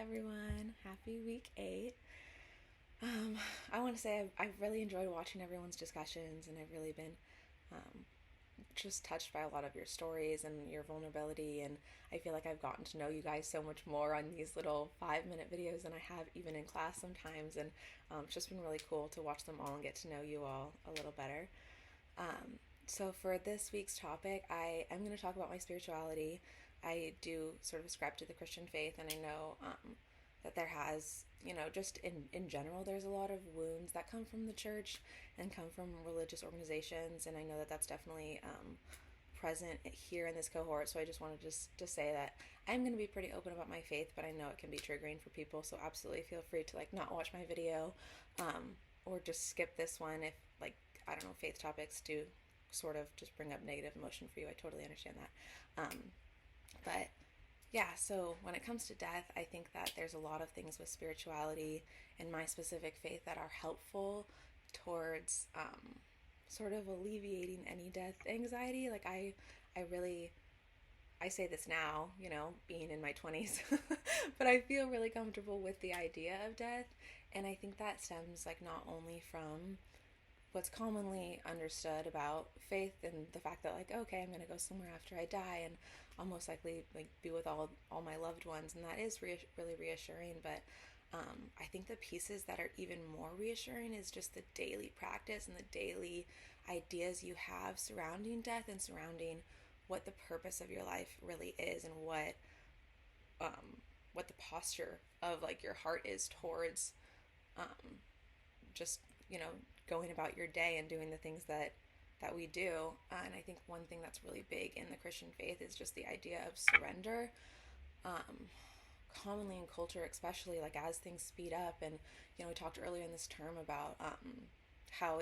everyone. Happy week 8. I want to say I've really enjoyed watching everyone's discussions, and I've really been um, just touched by a lot of your stories and your vulnerability. And I feel like I've gotten to know you guys so much more on these little 5-minute videos than I have even in class sometimes. And it's just been really cool to watch them all and get to know you all a little better. So for this week's topic, I am going to talk about my spirituality. I do sort of ascribe to the Christian faith, and I know that there has, just in general, there's a lot of wounds that come from the church and come from religious organizations, and I know that that's definitely present here in this cohort. So I just wanted to say that I'm going to be pretty open about my faith, but I know it can be triggering for people, so absolutely feel free to not watch my video, or just skip this one if I don't know, faith topics do sort of just bring up negative emotion for you. I totally understand that. But yeah, so when it comes to death, I think that there's a lot of things with spirituality and my specific faith that are helpful towards sort of alleviating any death anxiety. I really, I say this now, being in my 20s, but I feel really comfortable with the idea of death. And I think that stems not only from what's commonly understood about faith and the fact that okay, I'm going to go somewhere after I die, and I'll most likely be with all my loved ones, and that is really reassuring. But I think the pieces that are even more reassuring is just the daily practice and the daily ideas you have surrounding death and surrounding what the purpose of your life really is, and what the posture of your heart is towards just going about your day and doing the things that we do. And I think one thing that's really big in the Christian faith is just the idea of surrender. Commonly in culture, especially as things speed up, and we talked earlier in this term about how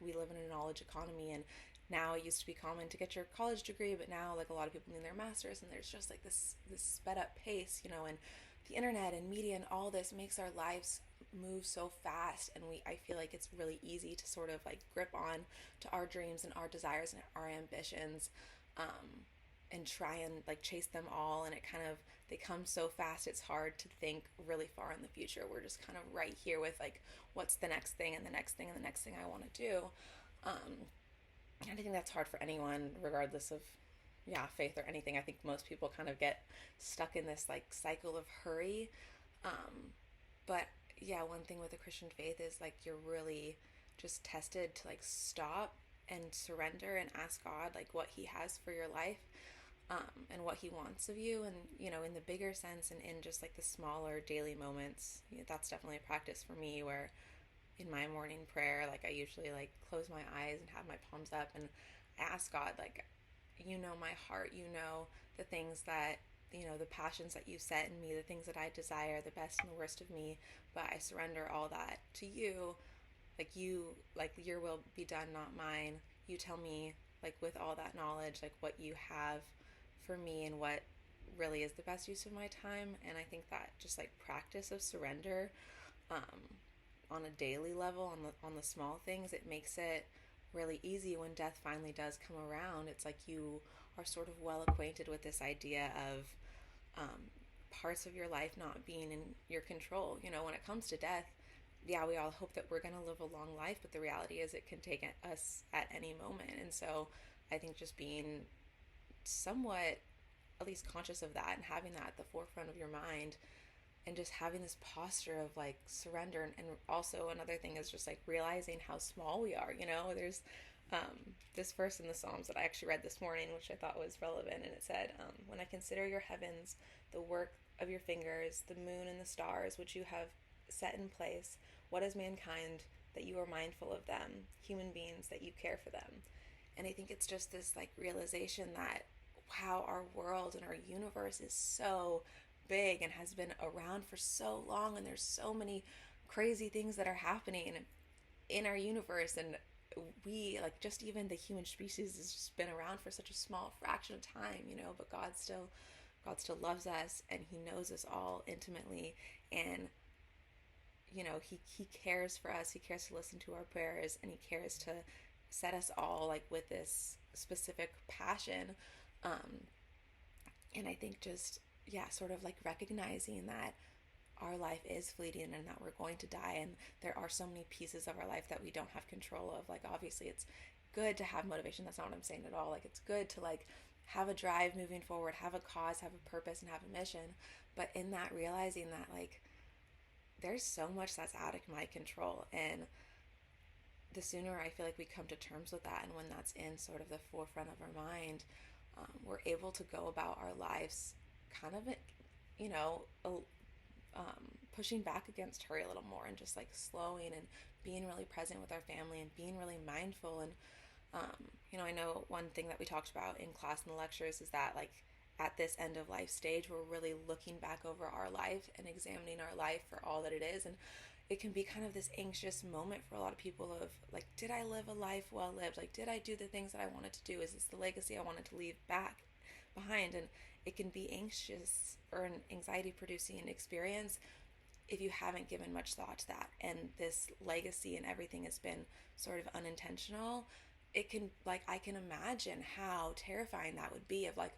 we live in a knowledge economy, and now it used to be common to get your college degree, but now a lot of people need their masters, and there's just this sped up pace, and the internet and media and all this makes our lives move so fast, and I feel like it's really easy to sort of grip on to our dreams and our desires and our ambitions, and try and chase them all, and they come so fast it's hard to think really far in the future. We're just kind of right here with what's the next thing and the next thing and the next thing I want to do. And I think that's hard for anyone, regardless of faith or anything. I think most people kind of get stuck in this cycle of hurry. But yeah, one thing with the Christian faith is you're really just tested to stop and surrender and ask God what he has for your life, and what he wants of you. And in the bigger sense, and in just the smaller daily moments, that's definitely a practice for me, where in my morning prayer, I usually close my eyes and have my palms up, and I ask God, my heart, the things that, the passions that you set in me, the things that I desire, the best and the worst of me, but I surrender all that to you. Your will be done, not mine. You tell me, with all that knowledge, what you have for me and what really is the best use of my time. And I think that just practice of surrender, on a daily level, on the small things, it makes it really easy when death finally does come around. It's you are sort of well acquainted with this idea of parts of your life not being in your control. When it comes to death, yeah, we all hope that we're going to live a long life, but the reality is it can take us at any moment. And so I think just being somewhat at least conscious of that and having that at the forefront of your mind, and just having this posture of surrender. And also another thing is just realizing how small we are. There's this verse in the Psalms that I actually read this morning, which I thought was relevant, and it said, when I consider your heavens, the work of your fingers, the moon and the stars which you have set in place, what is mankind that you are mindful of them, human beings that you care for them. And I think it's just this realization that, wow, our world and our universe is so big and has been around for so long, and there's so many crazy things that are happening in our universe, and we just even the human species has just been around for such a small fraction of time, but God still loves us, and he knows us all intimately, and he cares for us. He cares to listen to our prayers, and he cares to set us all with this specific passion. And I think just, yeah, sort of recognizing that our life is fleeting and that we're going to die, and there are so many pieces of our life that we don't have control of. Like, obviously it's good to have motivation, that's not what I'm saying at all. Like, it's good to like have a drive moving forward, have a cause, have a purpose, and have a mission. But in that, realizing that like there's so much that's out of my control, and the sooner I feel like we come to terms with that, and when that's in sort of the forefront of our mind, we're able to go about our lives kind of, you know, pushing back against hurry a little more, and just like slowing and being really present with our family and being really mindful. And I know one thing that we talked about in class and the lectures is that like at this end of life stage, we're really looking back over our life and examining our life for all that it is. And it can be kind of this anxious moment for a lot of people of like, did I live a life well lived? Like, did I do the things that I wanted to do? Is this the legacy I wanted to leave back behind? And it can be anxious or an anxiety producing experience if you haven't given much thought to that, and this legacy and everything has been sort of unintentional. It can, like, I can imagine how terrifying that would be of like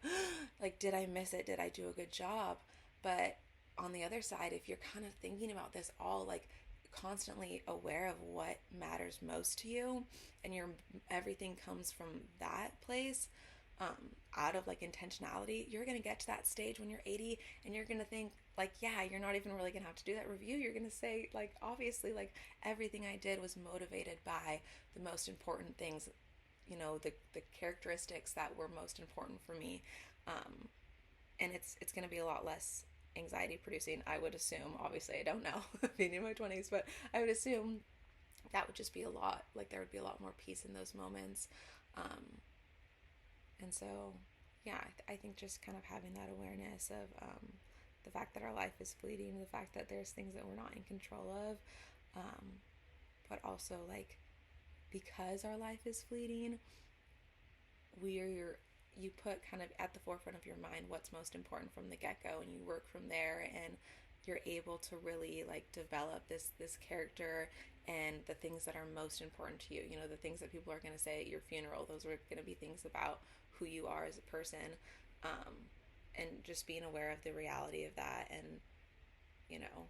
like, did I miss it? Did I do a good job? But on the other side, if you're kind of thinking about this all, like constantly aware of what matters most to you, and your everything comes from that place, out of like intentionality, you're going to get to that stage when you're 80 and you're going to think like, yeah, you're not even really going to have to do that review. You're going to say like, obviously, like everything I did was motivated by the most important things, the characteristics that were most important for me. And it's going to be a lot less anxiety producing, I would assume. Obviously, I don't know, being in my 20s, but I would assume that would just be a lot, like there would be a lot more peace in those moments. And so, yeah, I think just kind of having that awareness of the fact that our life is fleeting, the fact that there's things that we're not in control of, but also like because our life is fleeting, you put kind of at the forefront of your mind what's most important from the get-go, and you work from there, and you're able to really like develop this character and the things that are most important to you. The things that people are going to say at your funeral, those are going to be things about who you are as a person. And just being aware of the reality of that. And you know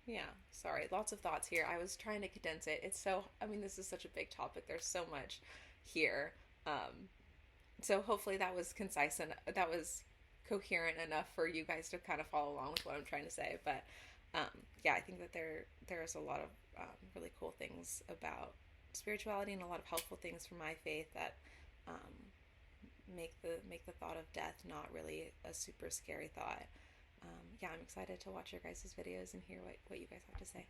yeah, sorry, lots of thoughts here. I was trying to condense it. This is such a big topic, there's so much here. So hopefully that was concise and that was coherent enough for you guys to kind of follow along with what I'm trying to say. But yeah, I think that there's a lot of really cool things about spirituality, and a lot of helpful things from my faith that make the thought of death not really a super scary thought. Yeah, I'm excited to watch your guys' videos and hear what you guys have to say.